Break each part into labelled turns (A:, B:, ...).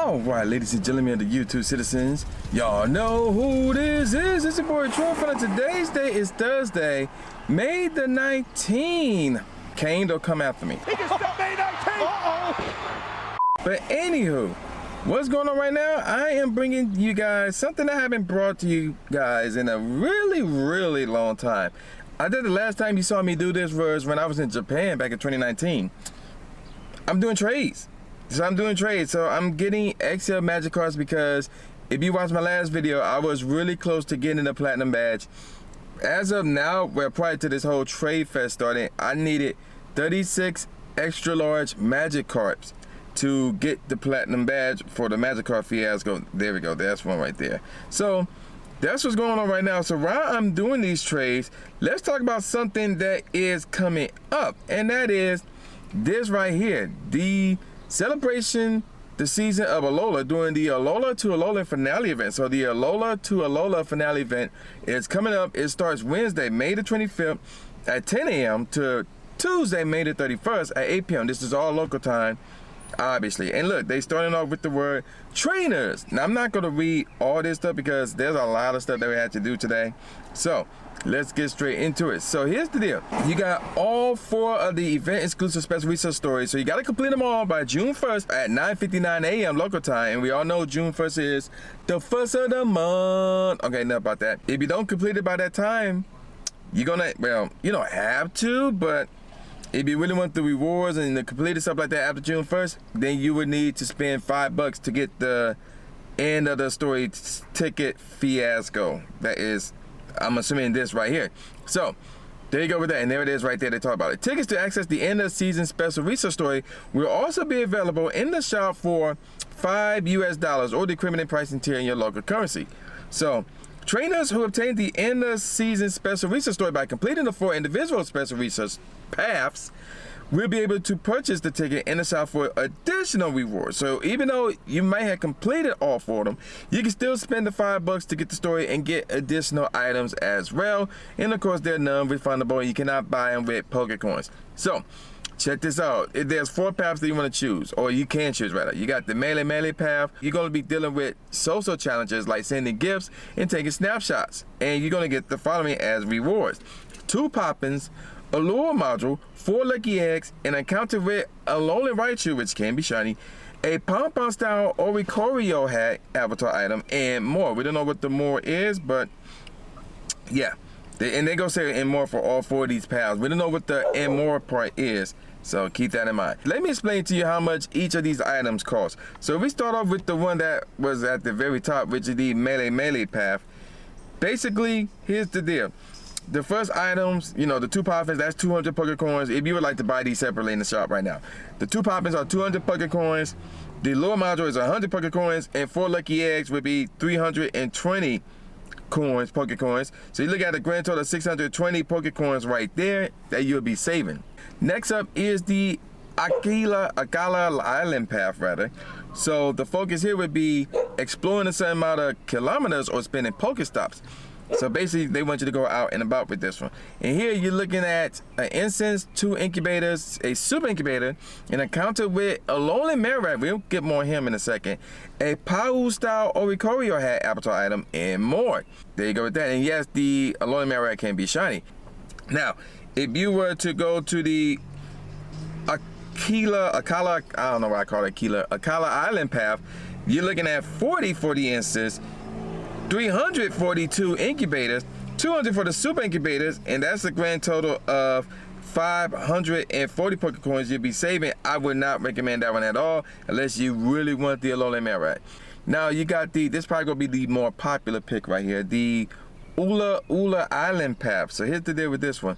A: Alright, ladies and gentlemen of the YouTube citizens, y'all know who this is. It's your boy Troy. Today's day is Thursday, May the 19th. Kane, don't come after me.
B: He just stepped May 19th.
A: But anywho, what's going on right now? I am bringing you guys something I haven't brought to you guys in a really long time. I did the last time you saw me do this was when I was in Japan back in 2019. I'm doing trades. So I'm getting XL Magikarps because if you watched my last video, I was really close to getting the platinum badge. As of now, well, prior to this whole trade fest starting, I needed 36 extra large Magikarps to get the platinum badge for the Magikarp fiasco. There we go, that's one right there. So that's what's going on right now. So while I'm doing these trades, let's talk about something that is coming up, and that is this right here, the celebration the season of Alola during the Alola to Alola finale event. So the Alola to Alola finale event is coming up. It starts Wednesday, May the 25th at 10 a.m. to Tuesday, May the 31st at 8 p.m. This is all local time, obviously. And look, they starting off with the word trainers. Now I'm not going to read all this stuff because there's a lot of stuff that we had to do today. So let's get straight into it. So here's the deal. You got all 4 of the event exclusive special research stories. So you got to complete them all by June 1st at 9:59 a.m. local time. And we all know June 1st is the first of the month. Okay, enough about that. If you don't complete it by that time, you're gonna, well, you don't have to, but if you really want the rewards and the completed stuff like that after June 1st, then you would need to spend $5 to get the end of the story ticket fiasco. That is, I'm assuming, this right here. So there you go with that, and there it is right there. They talk about it. Tickets to access the end of season special research story will also be available in the shop for $5 US or the equivalent pricing tier in your local currency. So trainers who obtain the end of season special research story by completing the 4 individual special research paths will be able to purchase the ticket in the shop for additional rewards. So even though you might have completed all 4 of them, you can still spend the $5 to get the story and get additional items as well. And of course, they're non-refundable. You cannot buy them with Pokecoins. So check this out. There's 4 paths that you want to choose, or you can choose rather. You got the melee path. You're going to be dealing with social challenges like sending gifts and taking snapshots. And you're going to get the following as rewards: 2 Poppins, a lure module, 4 lucky eggs, an encounter with a lonely Raichu, which can be shiny, a pom-pom style Oricorio hat avatar item, and more. We don't know what the more is, but yeah. And they go say and more for all 4 of these paths. We don't know what the and more part is, so keep that in mind. Let me explain to you how much each of these items cost. So if we start off with the one that was at the very top, which is the melee path. Basically, here's the deal. The first items, you know, the 2 Poppins, that's 200 Pokecoins. If you would like to buy these separately in the shop right now, the 2 Poppins are 200 Pokecoins. The lure module is 100 Pokecoins, and 4 lucky eggs would be 320 Pokecoins. So you look at a grand total of 620 Pokecoins right there that you'll be saving. Next up is the Akala Island Path, rather. So the focus here would be exploring a certain amount of kilometers or spending Pokestops. So basically, they want you to go out and about with this one. And here you're looking at an incense, 2 incubators, a super incubator, an encounter with a lonely Marat. We'll get more of him in a second. A Pau style Oricorio hat avatar item, and more. There you go with that. And yes, the lonely Marat can be shiny. Now, if you were to go to the Akala, I don't know why I call it Akala Island Path, you're looking at 40 for the incense, 342 incubators, 200 for the super incubators, and that's a grand total of 540 Pokecoins you'll be saving. I would not recommend that one at all unless you really want the Alola Marat. Now you got this probably gonna be the more popular pick right here, the Ula Ula Island Path. So here's the deal with this one.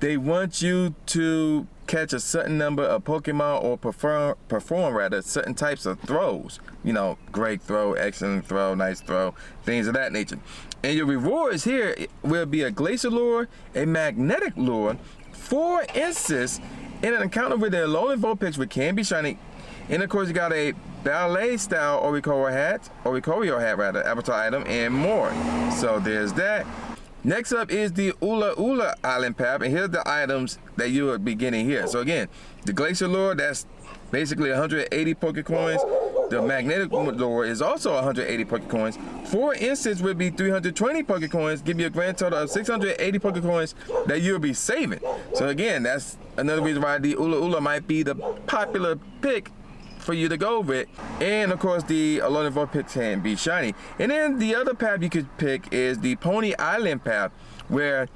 A: They want you to catch a certain number of Pokemon or perform rather certain types of throws. You know, great throw, excellent throw, nice throw, things of that nature. And your rewards here will be a glacier lure, a magnetic lure, 4 incense, and an encounter with a lonely Vulpix, which can be shiny. And of course, you got a ballet style Oricorio hat rather, avatar item, and more. So there's that. Next up is the Ula Ula Island Path, and here's the items that you will be getting here. So again, the Glacier Lure, that's basically 180 Pokecoins. The magnetic door is also 180 Pokecoins. 4 instants would be 320 Pokecoins, give you a grand total of 680 Pokecoins that you'll be saving. So again, that's another reason why the Ula Ula might be the popular pick for you to go with. And of course, the Alola Vulpix can be shiny. And then the other path you could pick is the Pony Island Path, where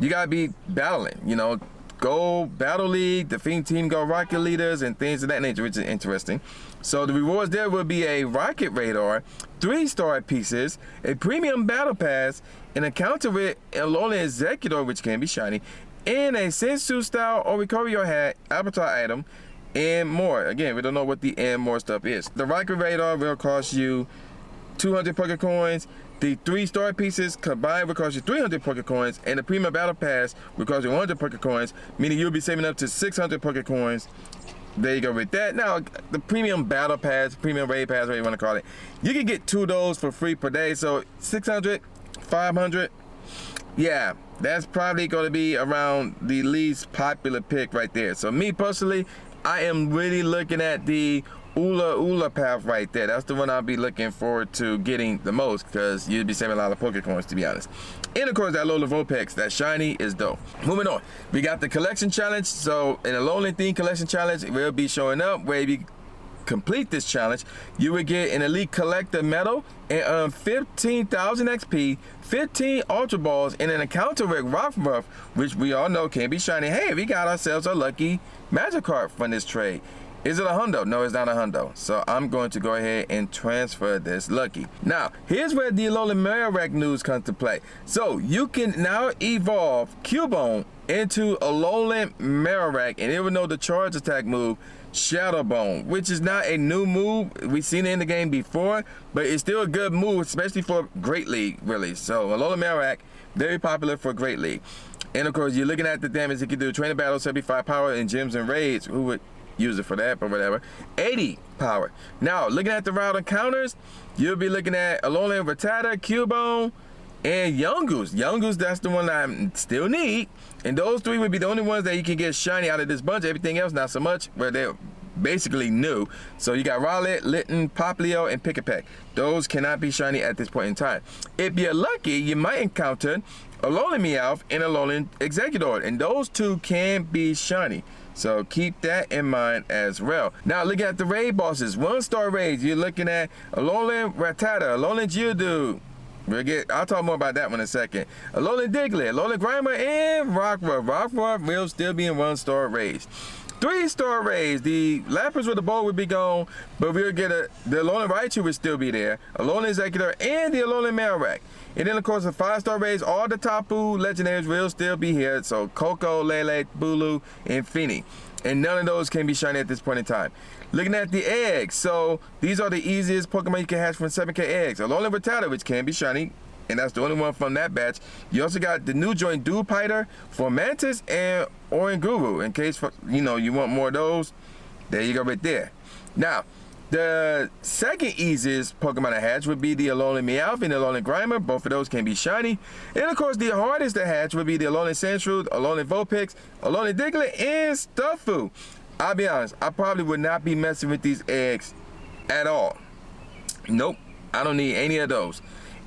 A: you gotta be battling, you know, go Battle League, defeat Team Go Rocket Leaders, and things of that nature, which is interesting. So the rewards there will be a Rocket Radar, 3-star pieces, a Premium Battle Pass, an encounter with Alola Executor, which can be shiny, and a Sensu Style or Recorio Hat, Avatar item, and more. Again, we don't know what the and more stuff is. The Rocket Radar will cost you 200 Pokecoins. The 3-star pieces combined will cost you 300 Pokecoins, and the Premium Battle Pass will cost you 100 Pokecoins, meaning you'll be saving up to 600 Pokecoins. There you go with that. Now, the Premium Battle Pass, Premium Raid Pass, whatever you want to call it, you can get 2 of those for free per day. So 600, 500, yeah, that's probably going to be around the least popular pick right there. So me personally, I am really looking at the Ula Ula path right there. That's the one I'll be looking forward to getting the most, because you'd be saving a lot of Pokecoins, to be honest. And of course, that Alola Vulpix, that shiny, is dope. Moving on, we got the collection challenge. So in a Alolan theme collection challenge, we'll be showing up where you complete this challenge, you would get an Elite Collector medal and earn 15,000 XP, 15 Ultra Balls, and an encounter with Rockruff, which we all know can be shiny. Hey, we got ourselves a lucky Magikarp from this trade. Is it a hundo? No, it's not a hundo. So I'm going to go ahead and transfer this lucky. Now, here's where the Alola Marowak news comes to play. So you can now evolve Cubone into Alolan Marowak, and it will know the charge attack move, Shadow Bone, which is not a new move. We've seen it in the game before, but it's still a good move, especially for Great League, really. So Alola Marowak, very popular for Great League. And of course, you're looking at the damage it can do. Training Battle, 75 power, and gyms and raids. Who would use it for that, but whatever. 80 power. Now, looking at the route encounters, you'll be looking at Alolan Rattata, Cubone, and Yungoos. Yungoos, that's the one that I still need. And those 3 would be the only ones that you can get shiny out of this bunch. Everything else, not so much, where they're basically new. So you got Rowlet, Litten, Popplio, and Pick-a-Peck. Those cannot be shiny at this point in time. If you're lucky, you might encounter Alolan Meowth and Alolan Executor, and those 2 can be shiny. So keep that in mind as well. Now look at the raid bosses. 1-star raids, you're looking at Alolan Rattata, Alolan Geodude. I'll talk more about that one in a second. Alolan Diglett, Alolan Grimer, and Rockruff. Rockruff will still be in 1-star raids. 3-star raids, the Lapras with the bow would be gone, but we'll get the Alolan Raichu would still be there, Alolan Executor, and the Alolan Marowak. And then of course the 5-star raids, all the Tapu legendaries will still be here. So Coco, Lele, Bulu, and Finny. And none of those can be shiny at this point in time. Looking at the eggs, so these are the easiest Pokemon you can hatch from 7K eggs. Alolan Rattata, which can be shiny, and that's the only one from that batch. You also got the new joint Dewpider for Mantis and Oranguru, in case you want more of those. There you go right there. Now, the second easiest Pokemon to hatch would be the Alolan Meowth and the Alolan Grimer. Both of those can be shiny. And of course, the hardest to hatch would be the Alolan Sandshrew, Alolan Vulpix, Alolan Diglett, and Stufful. I'll be honest, I probably would not be messing with these eggs at all. Nope, I don't need any of those.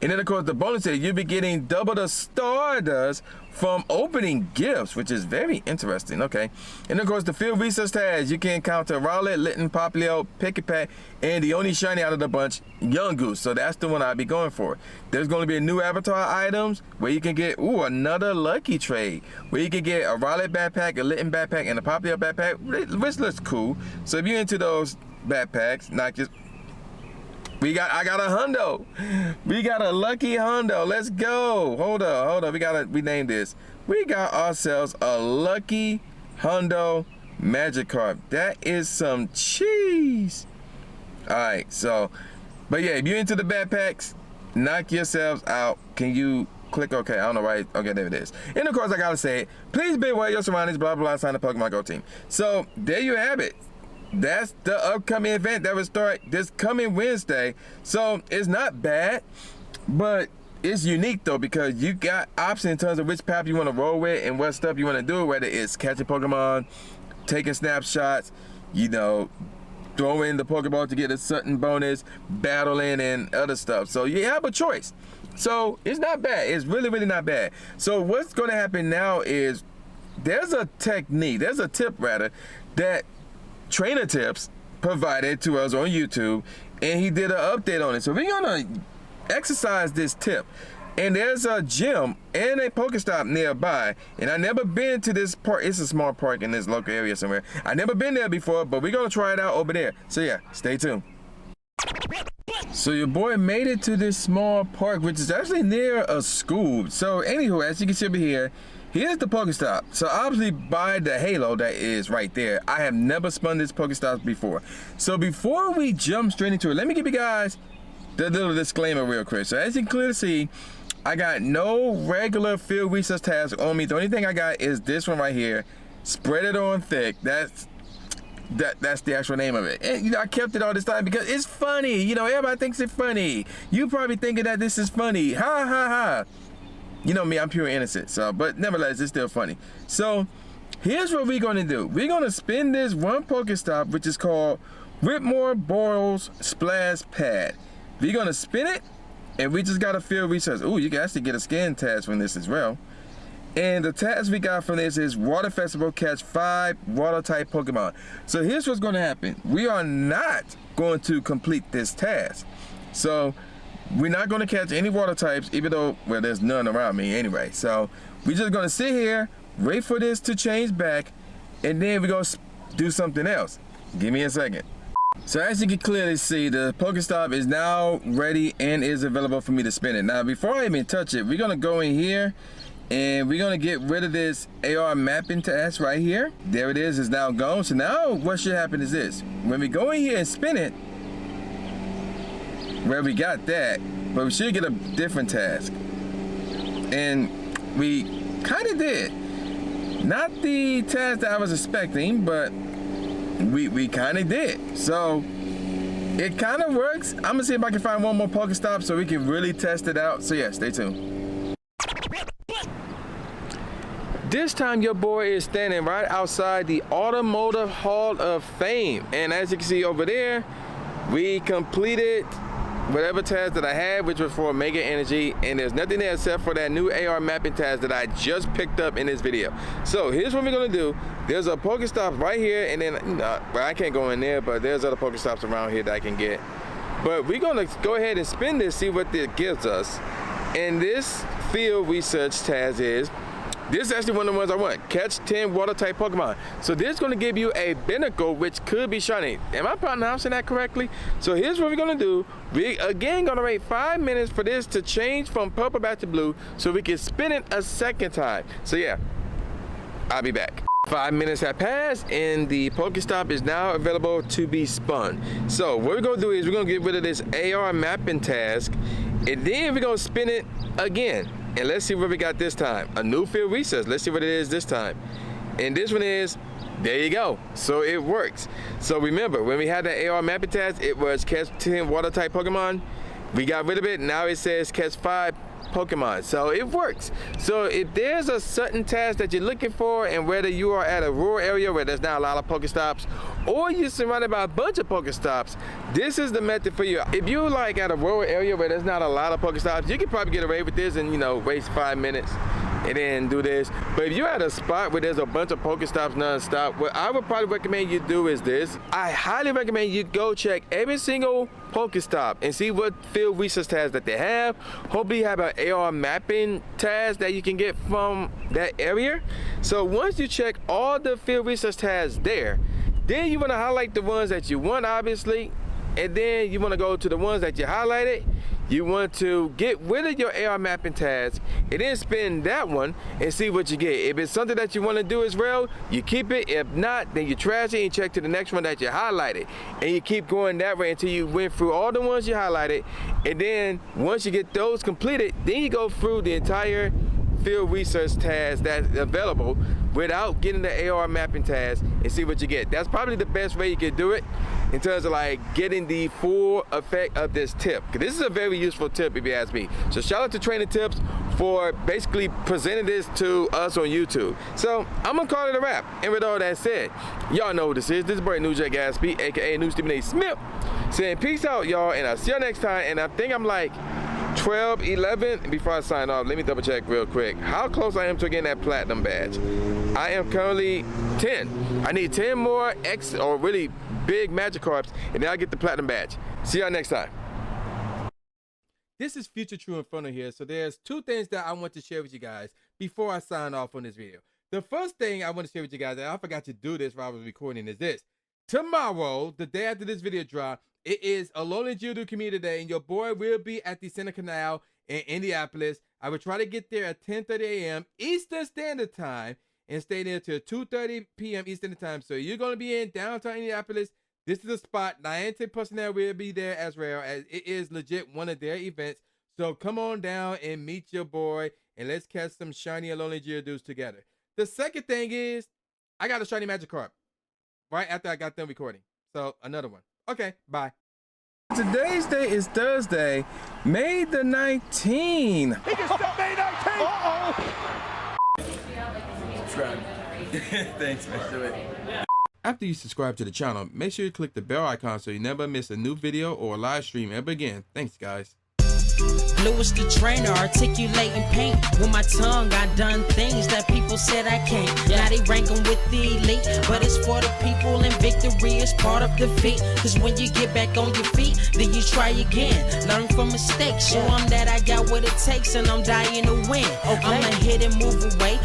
A: And then of course the bonus is you'll be getting double the Stardust from opening gifts, which is very interesting. Okay. And of course the field research tags, you can encounter Rowlet, Litten, Popplio, Pick-a-Peck, and the only shiny out of the bunch, Yungoos. So that's the one I'll be going for. There's going to be a new avatar items where you can get another lucky trade where you can get a Rowlet backpack, a Litten backpack, and a Popplio backpack, which looks cool. So if you're into those backpacks, not just I got a hundo. We got a lucky hundo. Let's go. Hold up. We gotta rename this. We got ourselves a lucky hundo Magikarp. That is some cheese. All right, so, but yeah, if you're into the backpacks, knock yourselves out. Can you click OK? I don't know why. Okay, there it is. And of course, I gotta say it. Please be aware of your surroundings, blah, blah, blah, sign the Pokemon Go team. So there you have it. That's the upcoming event that will start this coming Wednesday. So it's not bad, but it's unique though, because you got options in terms of which path you want to roll with and what stuff you want to do, whether it's catching Pokemon, taking snapshots, throwing throwing the Pokeball to get a certain bonus, battling, and other stuff. So you have a choice. So it's not bad. It's really, really not bad. So what's going to happen now is there's a technique, there's a tip rather, that Trainer Tips provided to us on YouTube, and he did an update on it. So we're going to exercise this tip. And there's a gym and a Pokestop nearby, and I never been to this park. It's a small park in this local area somewhere. I never been there before, but we're gonna try it out over there. So yeah, stay tuned. So your boy made it to this small park, which is actually near a school. So anywho, as you can see over here, here's the Pokestop. So obviously by the halo that is right there, I have never spun this Pokestop before. So before we jump straight into it, let me give you guys the little disclaimer real quick. So as you can clearly see, I got no regular field research task on me. The only thing I got is this one right here. Spread it on thick. That's the actual name of it. And you know, I kept it all this time because it's funny. You know, everybody thinks it's funny. You probably thinking that this is funny. Ha ha ha. You know me, I'm pure innocent. So, but nevertheless, it's still funny. So here's what we're gonna do. We're gonna spin this one Pokestop, which is called Whitmore Boyle's Splash Pad. We're gonna spin it, and we just got a field research. Ooh, you can actually get a skin task from this as well. And the task we got from this is Water Festival, catch 5 water type Pokemon. So here's what's gonna happen. We are not going to complete this task. So we're not gonna catch any water types, even though, well, there's none around me anyway. So we're just gonna sit here, wait for this to change back, and then we're gonna do something else. Give me a second. So as you can clearly see, the Pokestop is now ready and is available for me to spin it. Now, before I even touch it, we're gonna go in here and we're gonna get rid of this AR mapping task right here. There it is, it's now gone. So now what should happen is this. When we go in here and spin it, well, we got that, but we should get a different task. And we kind of did. Not the task that I was expecting, but we kind of did. So it kind of works. I'm gonna see if I can find one more Pokestop so we can really test it out. So yeah, stay tuned. This time your boy is standing right outside the Automotive Hall of Fame, and as you can see over there, we completed whatever task that I had, which was for Mega Energy, and there's nothing there except for that new AR mapping task that I just picked up in this video. So here's what we're gonna do. There's a Pokestop right here, and then well, I can't go in there, but there's other Pokestops around here that I can get. But we're gonna go ahead and spin this, see what it gives us. And this field research task this is actually one of the ones I want. Catch 10 water type Pokemon. So this is gonna give you a Binnacle, which could be shiny. Am I pronouncing that correctly? So here's what we're gonna do. We again gonna wait 5 minutes for this to change from purple back to blue so we can spin it a second time. So yeah, I'll be back. 5 minutes have passed and the Pokestop is now available to be spun. So what we're gonna do is we're gonna get rid of this AR mapping task, and then we're gonna spin it again. And let's see what we got this time. A new field research. Let's see what it is this time. And this one is, there you go. So it works. So remember, when we had the AR mapping task, it was catch 10 water type Pokemon. We got rid of it. Now it says catch 5 Pokemon. So it works. So if there's a certain task that you're looking for, and whether you are at a rural area where there's not a lot of Pokestops, or you're surrounded by a bunch of Pokestops, this is the method for you. If you're like at a rural area where there's not a lot of Pokestops, you can probably get away with this and, you know, waste 5 minutes and then do this. But if you're at a spot where there's a bunch of Pokestops non-stop, what I would probably recommend you do is this. I highly recommend you go check every single Pokestop and see what field research tasks that they have. Hopefully you have an AR mapping task that you can get from that area. So once you check all the field research tasks there, then you want to highlight the ones that you want, obviously, and then you want to go to the ones that you highlighted. You want to get rid of your AR mapping task and then spin that one and see what you get. If it's something that you want to do as well, you keep it. If not, then you trash it and check to the next one that you highlighted. And you keep going that way until you went through all the ones you highlighted. And then once you get those completed, then you go through the entire field research task that's available without getting the AR mapping task and see what you get. That's probably the best way you can do it in terms of like getting the full effect of this tip. This is a very useful tip if you ask me. So shout out to Training Tips for basically presenting this to us on YouTube. So I'm gonna call it a wrap. And with all that said, y'all know who this is. This is boy New J Gatsby, aka New Stephen A. Smith, saying peace out, y'all, and I'll see y'all next time. And I think I'm like 12, 11. Before I sign off, let me double check real quick how close I am to getting that platinum badge. I am currently 10. I need 10 more X or really big Magikarps, and then I'll get the platinum badge. See y'all next time. This is Future True Inferno here, so there's two things that I want to share with you guys before I sign off on this video. The first thing I want to share with you guys, and I forgot to do this while I was recording, is this. Tomorrow, the day after this video drop, it is Alola Geodude Community Day, and your boy will be at the Center Canal in Indianapolis. I will try to get there at 10:30 a.m. Eastern Standard Time and stay there till 2:30 p.m. Eastern Time. So you're going to be in downtown Indianapolis. This is a spot. Niantic personnel will be there as well, as it is legit one of their events. So come on down and meet your boy, and let's catch some shiny Alola Geodudes together. The second thing is, I got a shiny Magikarp right after I got done recording. So another one. Okay, bye. Today's day is Thursday, May the 19th.
B: He just said May 19th.
A: Subscribe. Thanks, man. Do it. After you subscribe to the channel, make sure you click the bell icon so you never miss a new video or a live stream ever again. Thanks, guys.
C: Lewis the trainer, articulating paint. With my tongue, I done things that people said I can't. Now they rank 'em with the elite, but it's for the people, and victory is part of defeat. Cause when you get back on your feet, then you try again. Learn from mistakes, show 'em that I got what it takes, and I'm dying to win. I'ma hit and move away.